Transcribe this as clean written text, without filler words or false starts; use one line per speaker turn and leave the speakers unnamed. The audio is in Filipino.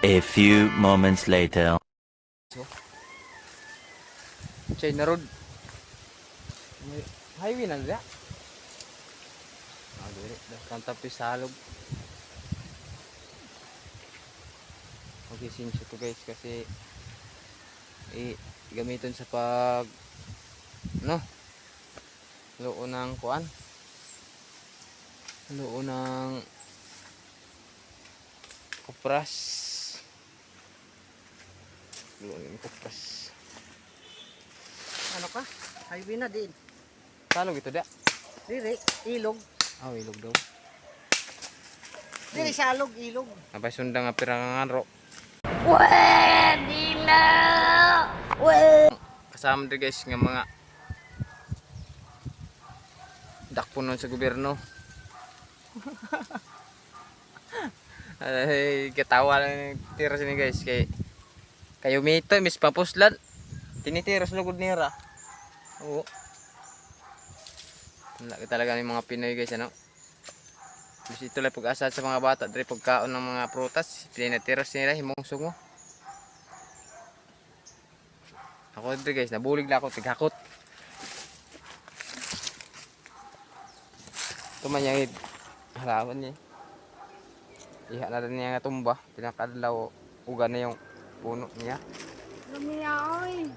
A few moments later.
China Road. Highway na nila. Dili. Dapat tapos salog. Mag-isinso to guys kasi gamitin sa pag luo ng kuan. Luo ng kupras. Luo ng kupras.
Ano ka? Highway na din.
Salog ito da.
Diri, ilog.
Ilog daw.
Diri salog, ilog.
Napay sundang nga pirangan ro.
Pwede na!
Kasama din guys nga mga dakpunon sa gobyerno. Ay, katawa lang yung tiras ni guys kay kayo mito mis papuslan. Tinitiras lugod nira. Oo. Laki talaga ng mga Pinoy guys ano. Bis ito lang pag-asa sa mga bata diri pagkaon ng mga prutas, tinitiras nila himong sungo. Ako diri guys, nabulig na ako tighakot. Tumanyangid halaman niya. Iha na rin niya nga tumba, pinakadlaw uga na yung puno niya.
Lumiyaoy.